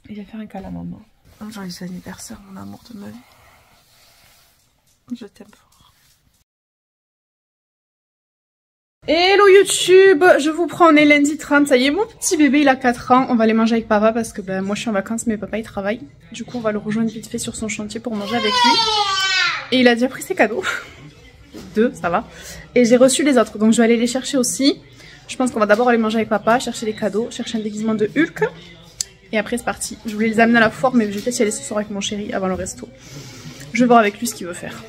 Il va faire un câlin à maman. Joyeux anniversaire, mon amour de ma vie. Je t'aime fort. Hello YouTube, je vous prends, on est lundi 30, ça y est, mon petit bébé il a 4 ans, on va aller manger avec papa parce que ben, moi je suis en vacances mais papa il travaille. Du coup on va le rejoindre vite fait sur son chantier pour manger avec lui. Et il a déjà pris ses cadeaux. 2, ça va. Et j'ai reçu les autres, donc je vais aller les chercher aussi. Je pense qu'on va d'abord aller manger avec papa, chercher les cadeaux, chercher un déguisement de Hulk. Et après c'est parti. Je voulais les amener à la foire mais je vais peut-être y aller ce soir avec mon chéri avant le resto. Je vais voir avec lui ce qu'il veut faire.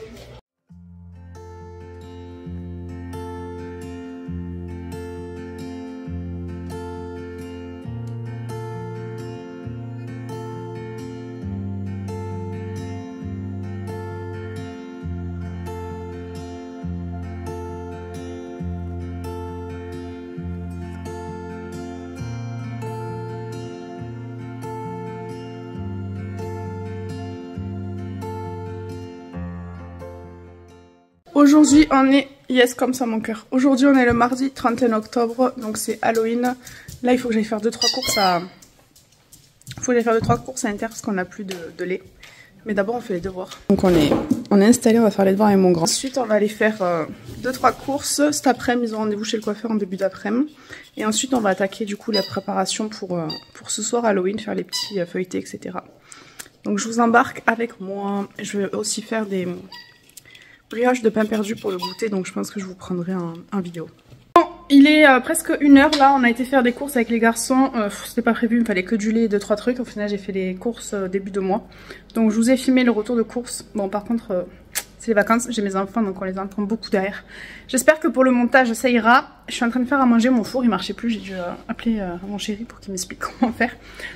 Aujourd'hui on est, yes comme ça mon cœur, aujourd'hui on est le mardi 31 octobre, donc c'est Halloween. Là il faut que j'aille faire 2-3 courses à... Inter parce qu'on n'a plus de lait. Mais d'abord on fait les devoirs. Donc on est installé, on va faire les devoirs avec mon grand. Ensuite on va aller faire 2-3 courses. Cet après-midi ils ont rendez-vous chez le coiffeur en début d'après-midi. Et ensuite on va attaquer du coup la préparation pour ce soir Halloween, faire les petits feuilletés etc. Donc je vous embarque avec moi. Je vais aussi faire des... brioche de pain perdu pour le goûter, donc je pense que je vous prendrai en vidéo. Bon, il est presque 1h là, on a été faire des courses avec les garçons, c'était pas prévu, il me fallait que du lait et 2-3 trucs, au final j'ai fait les courses début de mois. Donc je vous ai filmé le retour de courses, bon par contre c'est les vacances, j'ai mes enfants donc on les entend beaucoup derrière. J'espère que pour le montage ça ira, je suis en train de faire à manger, mon four il marchait plus, j'ai dû appeler mon chéri pour qu'il m'explique comment faire.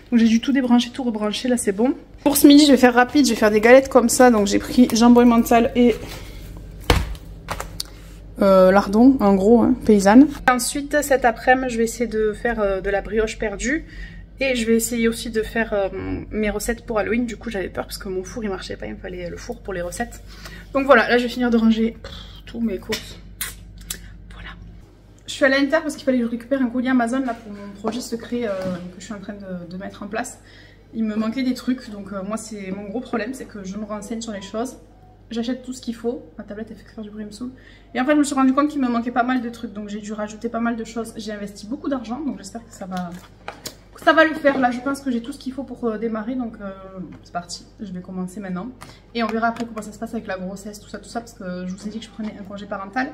Donc j'ai dû tout débrancher, tout rebrancher, là c'est bon. Pour ce midi je vais faire rapide, je vais faire des galettes comme ça, donc j'ai pris jambon emmental et... lardon en gros hein, paysanne. Ensuite cet après-midi je vais essayer de faire de la brioche perdue et je vais essayer aussi de faire mes recettes pour Halloween. Du coup j'avais peur parce que mon four il marchait pas, il me fallait le four pour les recettes. Donc voilà, là je vais finir de ranger tous mes courses. Voilà. Je suis à l'Inter parce qu'il fallait que je récupère un colis Amazon là pour mon projet secret que je suis en train de mettre en place. Il me manquait des trucs donc moi c'est mon gros problème, c'est que je me renseigne sur les choses. J'achète tout ce qu'il faut, ma tablette elle fait faire du bruit, il me saoule. Et en fait je me suis rendu compte qu'il me manquait pas mal de trucs, donc j'ai dû rajouter pas mal de choses. J'ai investi beaucoup d'argent, donc j'espère que ça va le faire. Là je pense que j'ai tout ce qu'il faut pour démarrer, donc c'est parti. Je vais commencer maintenant. Et on verra après comment ça se passe avec la grossesse, tout ça, parce que je vous ai dit que je prenais un congé parental.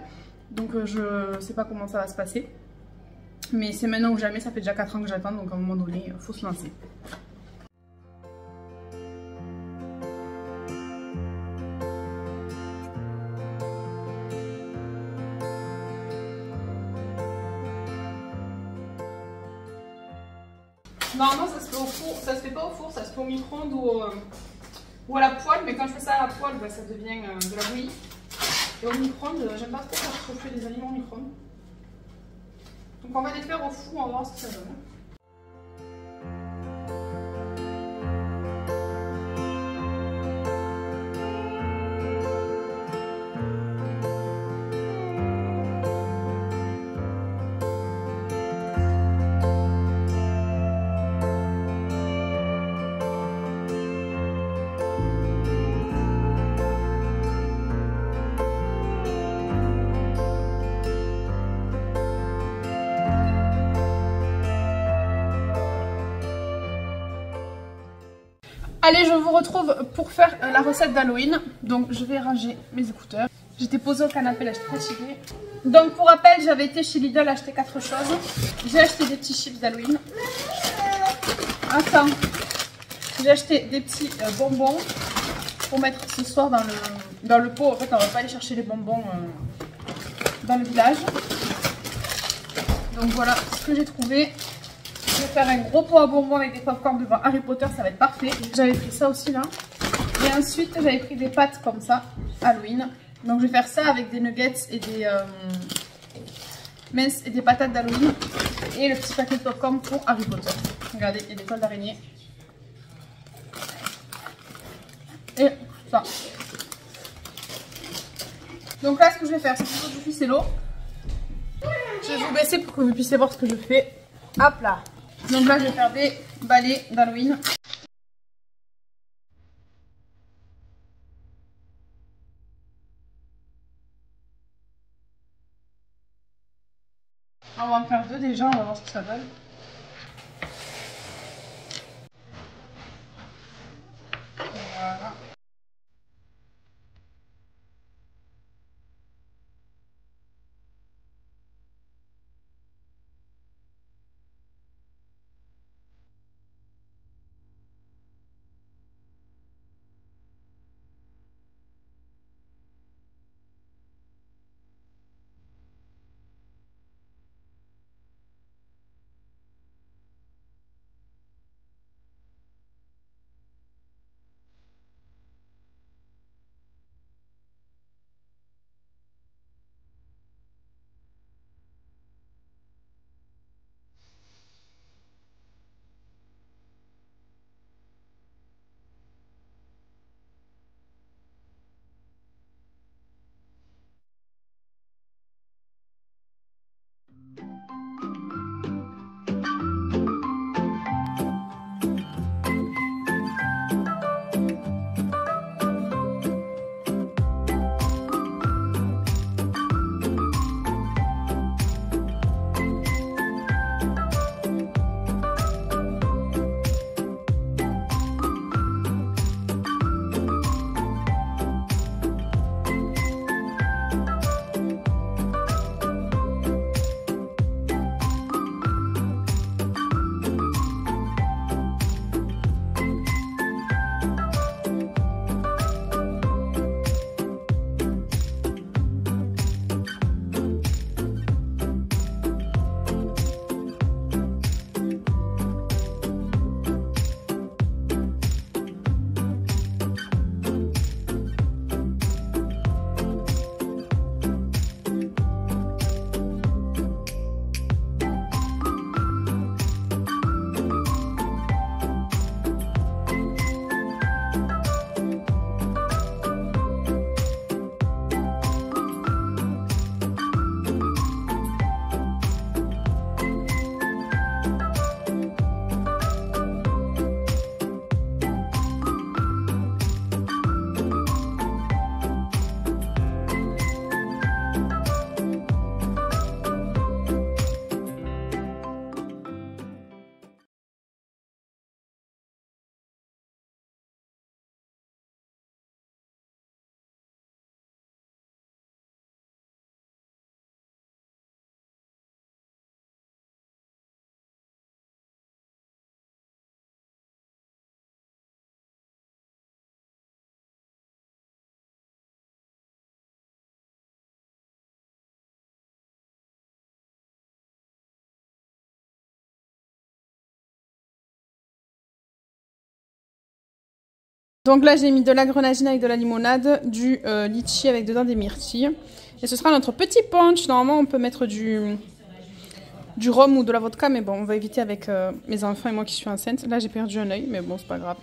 Donc je sais pas comment ça va se passer. Mais c'est maintenant ou jamais, ça fait déjà 4 ans que j'attends, donc à un moment donné, il faut se lancer. Normalement ça se fait au four, ça se fait pas au four, ça se fait au micro-ondes ou à la poêle, mais quand je fais ça à la poêle, bah, ça devient de la bouillie. Et au micro-ondes, j'aime pas trop faire chauffer les aliments au micro-ondes. Donc on va les faire au four, on va voir ce que ça donne. Allez, je vous retrouve pour faire la recette d'Halloween. Donc je vais ranger mes écouteurs. J'étais posée au canapé, là j'étais fatiguée. Donc pour rappel, j'avais été chez Lidl acheter 4 choses. J'ai acheté des petits chips d'Halloween. Attends, j'ai acheté des petits bonbons pour mettre ce soir dans le pot. En fait, on va pas aller chercher les bonbons dans le village. Donc voilà ce que j'ai trouvé. Je vais faire un gros pot à bonbons avec des popcorn devant Harry Potter, ça va être parfait. J'avais pris ça aussi là. Et ensuite j'avais pris des pâtes comme ça, Halloween. Donc je vais faire ça avec des nuggets et des minces et des patates d'Halloween. Et le petit paquet de popcorn pour Harry Potter. Regardez, il y a des toiles d'araignée. Et ça. Donc là ce que je vais faire, c'est plutôt du ficello. Je vais vous baisser pour que vous puissiez voir ce que je fais. Hop là. Donc là je vais faire des balais d'Halloween. déjà, on va voir ce que ça donne. Voilà. Donc là, j'ai mis de la grenadine avec de la limonade, du litchi avec dedans des myrtilles. Et ce sera notre petit punch. Normalement, on peut mettre du rhum ou de la vodka, mais bon, on va éviter avec mes enfants et moi qui suis enceinte. Là, j'ai perdu un œil, mais bon, c'est pas grave.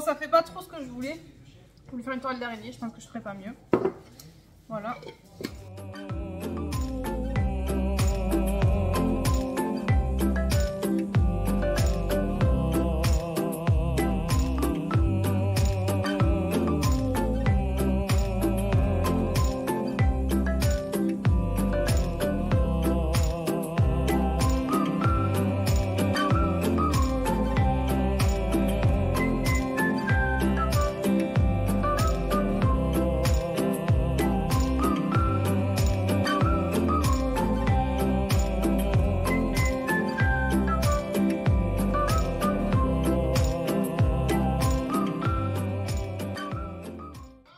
Ça fait pas trop ce que je voulais. Pour lui faire une toile d'araignée, je pense que je ferai pas mieux. Voilà.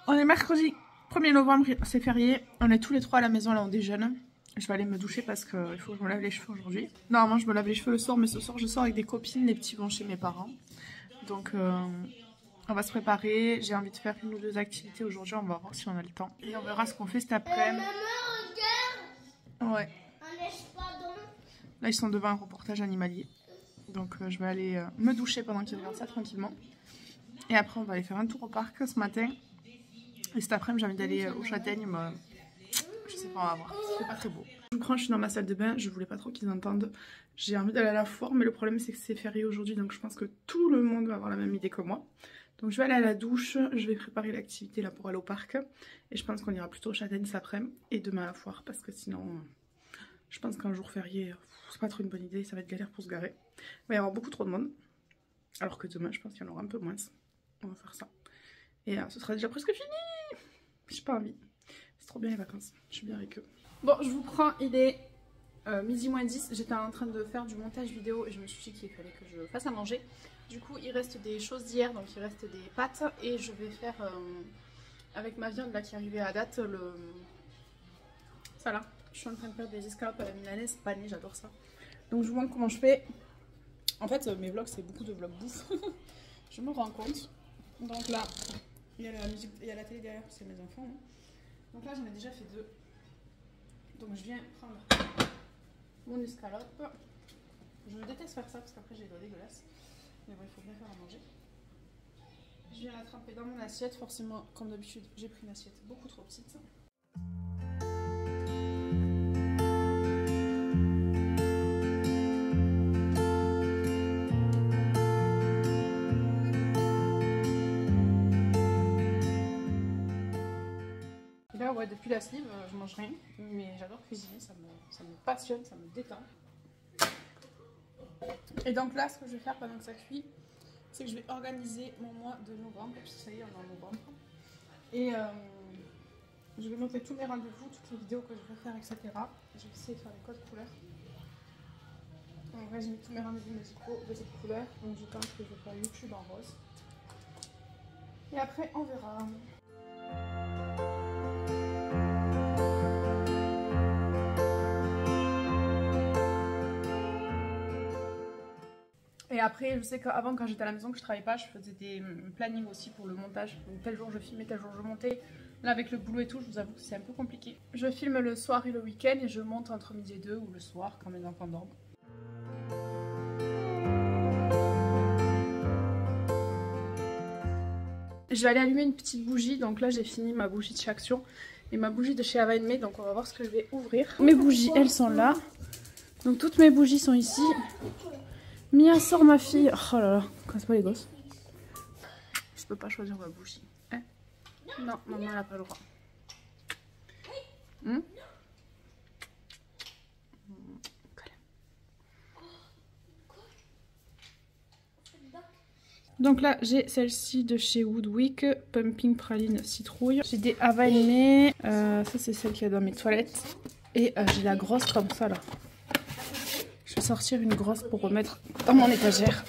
On est mercredi 1er novembre, c'est férié. On est tous les trois à la maison, là on déjeune. Je vais aller me doucher parce qu'il faut que je me lave les cheveux aujourd'hui. Normalement je me lave les cheveux le soir, mais ce soir je sors avec des copines, les petits vont chez mes parents. Donc on va se préparer. J'ai envie de faire une ou deux activités aujourd'hui, on va voir si on a le temps. Et on verra ce qu'on fait cet après-midi. Maman, regarde. Ouais. Un espadon. Là ils sont devant un reportage animalier. Donc je vais aller me doucher pendant qu'ils regardent ça tranquillement. Et après on va aller faire un tour au parc ce matin. Et cet après-midi j'ai envie d'aller aux châtaignes je sais pas, on va voir. C'est pas très beau. Je vous prends, je suis dans ma salle de bain, je voulais pas trop qu'ils entendent. J'ai envie d'aller à la foire, mais le problème c'est que c'est férié aujourd'hui, donc je pense que tout le monde va avoir la même idée que moi. Donc je vais aller à la douche, je vais préparer l'activité là pour aller au parc. Et je pense qu'on ira plutôt au Châtaigne cet après-midi et demain à la foire, parce que sinon, je pense qu'un jour férié, c'est pas trop une bonne idée, ça va être galère pour se garer. Il va y avoir beaucoup trop de monde, alors que demain je pense qu'il y en aura un peu moins. On va faire ça. Et ce sera déjà presque fini. J'ai pas envie. C'est trop bien les vacances. Je suis bien avec eux. Bon, je vous prends, il est midi moins 10. J'étais en train de faire du montage vidéo et je me suis dit qu'il fallait que je fasse à manger. Du coup, il reste des choses d'hier, donc il reste des pâtes. Et je vais faire, avec ma viande là qui est arrivée à date, ça là. Je suis en train de faire des escalopes à la milanaise panées, j'adore ça. Donc je vous montre comment je fais. En fait, mes vlogs, c'est beaucoup de vlogs bouffe. Je me rends compte. Donc là, il y a la musique, il y a la télé derrière, c'est mes enfants. Hein. Donc là, j'en ai déjà fait 2. Donc je viens prendre mon escalope. Je déteste faire ça parce qu'après j'ai les doigts dégueulasses. Mais bon, il faut bien faire à manger. Je viens la tremper dans mon assiette. Forcément, comme d'habitude, j'ai pris une assiette beaucoup trop petite. Là, ouais, depuis la sleeve, je mange rien, mais j'adore cuisiner, ça me passionne, ça me détend. Et donc là, ce que je vais faire pendant que ça cuit, c'est que je vais organiser mon mois de novembre, parce que ça y est, on est en novembre. Et je vais noter tous mes rendez-vous, toutes les vidéos que je vais faire, etc. Je vais essayer de faire les codes couleurs. En vrai, j'ai mis tous mes rendez-vous musicaux de cette couleur, donc je pense que je vais faire YouTube en rose. Et après, on verra. Et après, je sais qu'avant, quand j'étais à la maison, que je travaillais pas, je faisais des plannings aussi pour le montage. Donc tel jour je filmais, tel jour je montais. Là, avec le boulot et tout, je vous avoue que c'est un peu compliqué. Je filme le soir et le week-end et je monte entre midi et 2 ou le soir quand mes enfants dorment. Je vais aller allumer une petite bougie. Donc là, j'ai fini ma bougie de chez Action et ma bougie de chez Ava & May. Donc on va voir ce que je vais ouvrir. Mes bougies, elles sont là. Donc toutes mes bougies sont ici. Mia, sort ma fille. Oh là là, casse pas les gosses. Je peux pas choisir ma bougie. Hein? Non, maman elle a pas le droit. Donc là j'ai celle-ci de chez Woodwick, Pumping Praline Citrouille. J'ai des Ava & May, ça c'est celle qui est dans mes toilettes. Et j'ai la grosse comme ça là. Je vais sortir une grosse pour remettre dans mon étagère.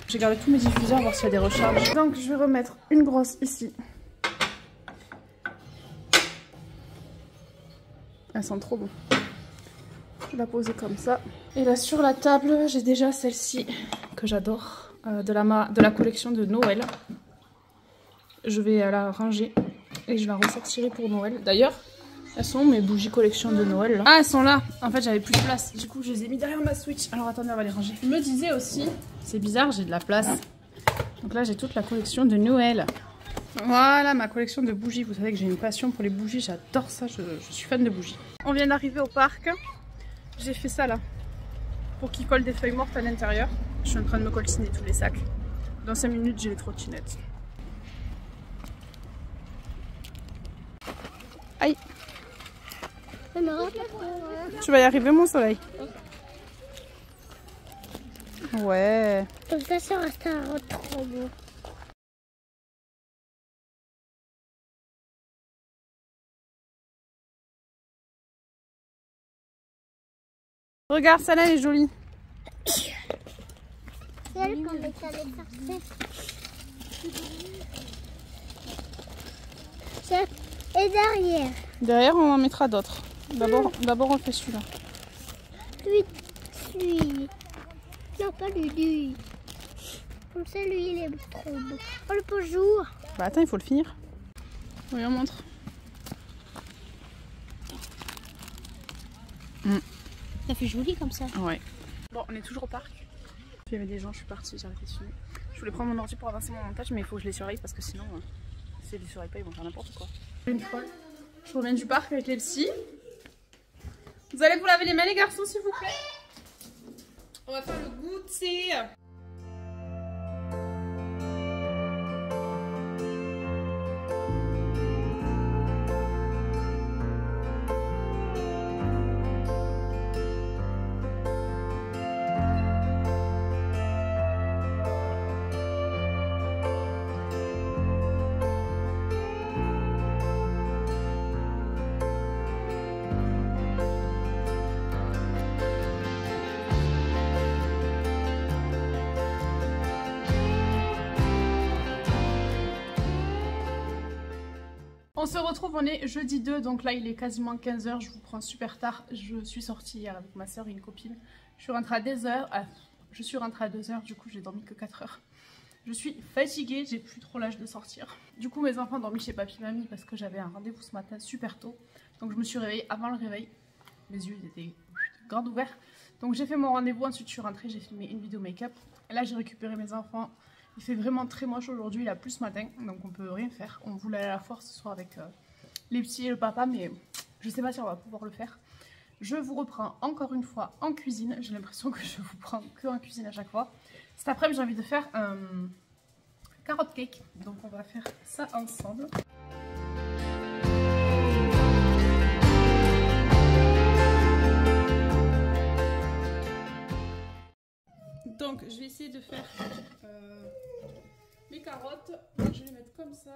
J'ai gardé tous mes diffuseurs, voir s'il y a des recharges. Donc je vais remettre une grosse ici. Elles sentent trop bon. Je vais la poser comme ça. Et là sur la table, j'ai déjà celle-ci que j'adore. De la collection de Noël. Je vais la ranger et je la ressortirai pour Noël. D'ailleurs, elles sont mes bougies collection de Noël là. Ah, elles sont là. En fait, j'avais plus de place. Du coup, je les ai mis derrière ma Switch. Alors attendez, on va les ranger. Je me disais aussi, c'est bizarre, j'ai de la place. Donc là, j'ai toute la collection de Noël. Voilà, ma collection de bougies. Vous savez que j'ai une passion pour les bougies. J'adore ça. Je suis fan de bougies. On vient d'arriver au parc. J'ai fait ça là. Pour qu'ils collent des feuilles mortes à l'intérieur. Je suis en train de me coltiner tous les sacs. Dans 5 minutes, j'ai les trottinettes. Aïe! Tu vas y arriver, mon soleil? Ouais. Comme ça restera trop beau. Regarde, celle-là, elle est jolie. C'est elle qu'on est allé faire. Et derrière. Derrière, on en mettra d'autres. D'abord, on fait celui-là. Lui. Non, pas lui. Comme ça, lui, il est trop beau. Oh, le bonjour. Bah attends, il faut le finir. Oui, on montre. Ça fait joli comme ça. Ouais. Bon, on est toujours au parc. Il y avait des gens, je suis partie, j'ai arrêté celui. Je voulais prendre mon ordi pour avancer mon montage, mais il faut que je les surveille parce que sinon, si je les surveille pas, ils vont faire n'importe quoi. Une folle. Je reviens du parc avec les psys. Vous allez vous laver les mains les garçons s'il vous plaît. On va faire le goûter. On se retrouve, on est jeudi 2, donc là il est quasiment 15 h, je vous prends super tard. Je suis sortie hier avec ma soeur et une copine. Je suis rentrée à 2 h, à 2 h, du coup j'ai dormi que 4 heures. Je suis fatiguée, j'ai plus trop l'âge de sortir. Du coup mes enfants ont dormi chez papy mamie parce que j'avais un rendez-vous ce matin super tôt. Donc je me suis réveillée avant le réveil. Mes yeux ils étaient grands ouverts. Donc j'ai fait mon rendez-vous, ensuite je suis rentrée, j'ai filmé une vidéo make-up. Là j'ai récupéré mes enfants. Il fait vraiment très moche aujourd'hui, il a plu ce matin, donc on peut rien faire. On voulait aller à la foire ce soir avec les petits et le papa, mais je sais pas si on va pouvoir le faire. Je vous reprends encore une fois en cuisine. J'ai l'impression que je vous prends que en cuisine à chaque fois. Cet après-midi j'ai envie de faire un carotte cake, donc on va faire ça ensemble. Donc je vais essayer de faire mes carottes. Je vais les mettre comme ça.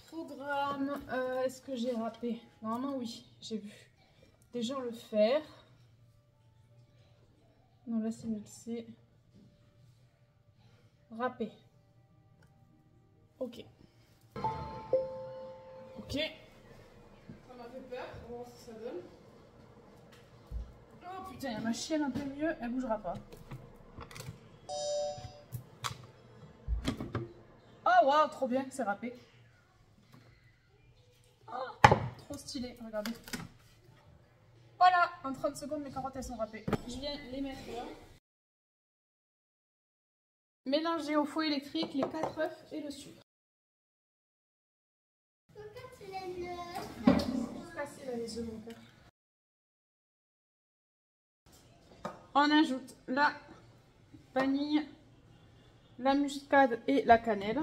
Programme. Est-ce que j'ai râpé? Normalement oui, j'ai vu des gens le faire. Non là c'est mixé. Râpé. Ok. Ok. Ça m'a fait peur. On va voir ce que ça donne. Oh putain, il y a ma chienne un peu mieux, elle bougera pas. Oh waouh, trop bien, c'est râpé. Oh, trop stylé, regardez. Voilà, en 30 secondes, mes carottes elles sont râpées. Je viens les mettre là. Mélanger au fouet électrique les 4 œufs et le sucre. Casser là les œufs, mon cœur. On ajoute la vanille, la muscade et la cannelle.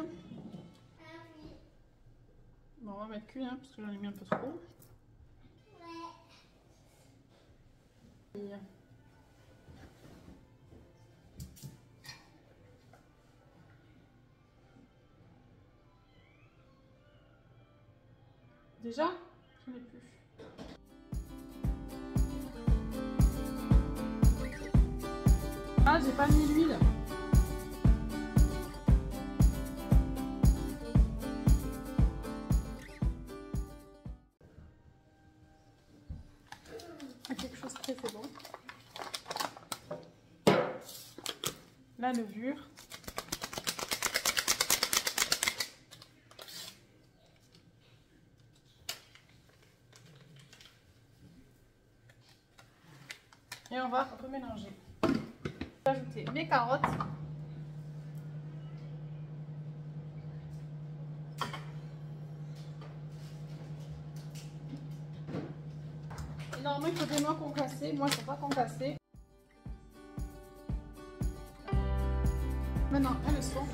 Bon, on va mettre qu'une parce que j'en ai mis un peu trop. Déjà, je n'ai plus. Ah, j'ai pas mis l'huile. Quelque chose près, c'est bon. La levure. Et on va remélanger. Ajouter mes carottes. Et normalement il faut des noix concassées, moi je ne peux pas concasser. Maintenant elles sont.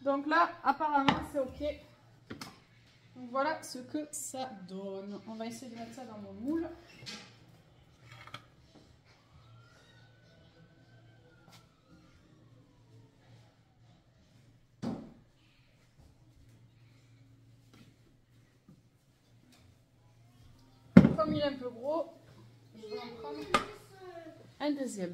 Donc là, apparemment, c'est ok. Donc voilà ce que ça donne. On va essayer de mettre ça dans mon moule. Comme il est un peu gros, je vais en prendre un deuxième.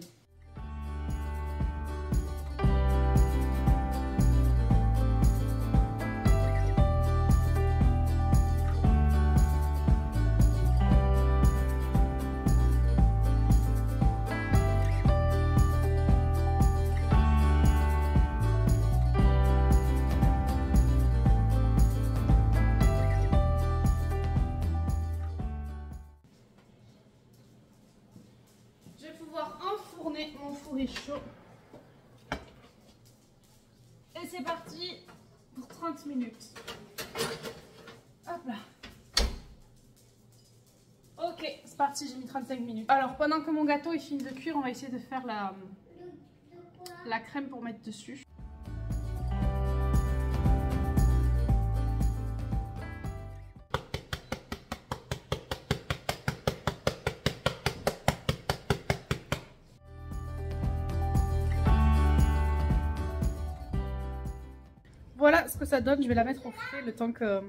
tourner, mon four est chaud. Et c'est parti pour 30 minutes. Hop là. Ok, c'est parti, j'ai mis 35 minutes. Alors, pendant que mon gâteau est fini de cuire, on va essayer de faire la crème pour mettre dessus. Voilà ce que ça donne, je vais la mettre au frais le temps que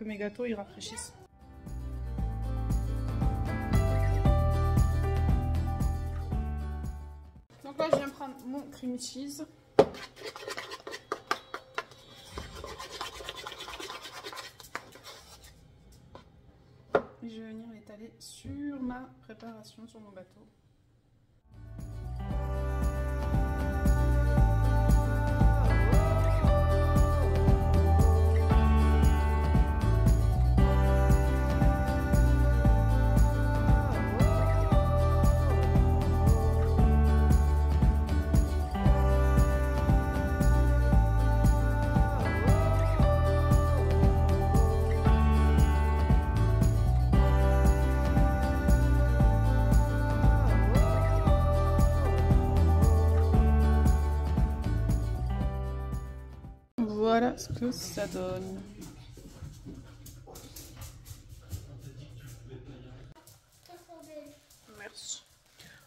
mes gâteaux ils rafraîchissent. Donc là je viens prendre mon cream cheese. Et je vais venir l'étaler sur ma préparation, sur mon gâteau. Voilà ce que ça donne. Merci.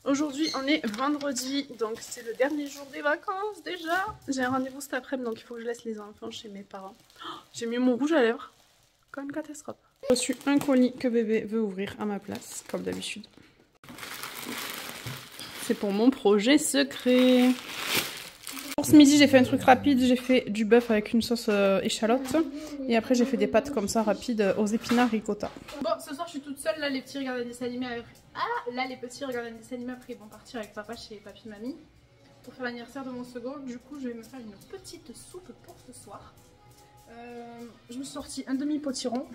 Aujourd'hui on est vendredi, donc c'est le dernier jour des vacances déjà. J'ai un rendez-vous cet après-midi, donc il faut que je laisse les enfants chez mes parents. Oh, j'ai mis mon rouge à lèvres, comme une catastrophe. J'ai reçu un colis que bébé veut ouvrir à ma place, comme d'habitude. C'est pour mon projet secret. Pour ce midi, j'ai fait un truc rapide, j'ai fait du bœuf avec une sauce échalote. Et après, j'ai fait des pâtes comme ça, rapides, aux épinards ricotta. Bon, ce soir, je suis toute seule. Là, les petits regardent un dessin animé avec... Là, les petits regardent un dessin animé. Après, ils vont partir avec papa chez papy et mamie pour faire l'anniversaire de mon second. Du coup, je vais me faire une petite soupe pour ce soir. Je me suis sorti un demi-potiron.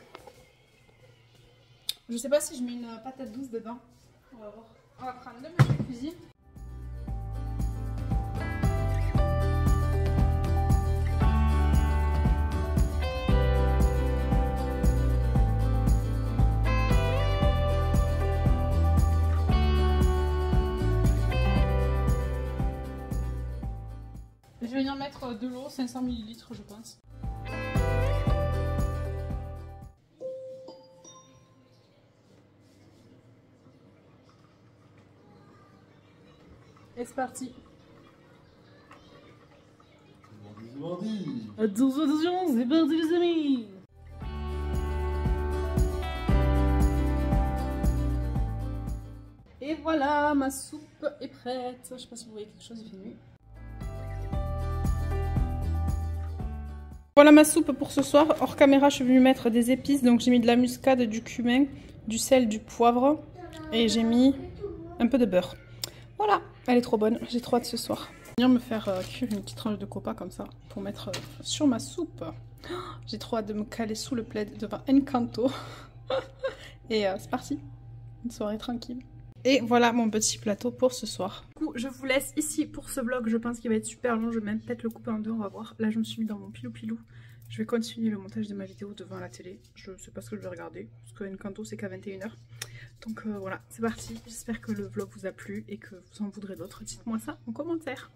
Je sais pas si je mets une patate douce dedans. On va voir. On va prendre le menu cuisine. Je vais venir mettre de l'eau, 500 ml je pense. Et c'est parti. Attention, c'est parti les amis. Et voilà, ma soupe est prête. Je sais pas si vous voyez quelque chose, il fait nuit. Voilà ma soupe pour ce soir. Hors caméra, je suis venue mettre des épices. Donc j'ai mis de la muscade, du cumin, du sel, du poivre. Et j'ai mis un peu de beurre. Voilà, elle est trop bonne. J'ai trop hâte ce soir. Je vais venir me faire cuire une petite tranche de copa comme ça pour mettre sur ma soupe. J'ai trop hâte de me caler sous le plaid devant Encanto. Et c'est parti. Une soirée tranquille. Et voilà mon petit plateau pour ce soir. Du coup, je vous laisse ici pour ce vlog. Je pense qu'il va être super long. Je vais même peut-être le couper en deux, on va voir. Là, je me suis mis dans mon pilou-pilou. Je vais continuer le montage de ma vidéo devant la télé. Je sais pas ce que je vais regarder, parce que Encanto, c'est qu'à 21 h. Donc voilà, c'est parti. J'espère que le vlog vous a plu et que vous en voudrez d'autres. Dites-moi ça en commentaire.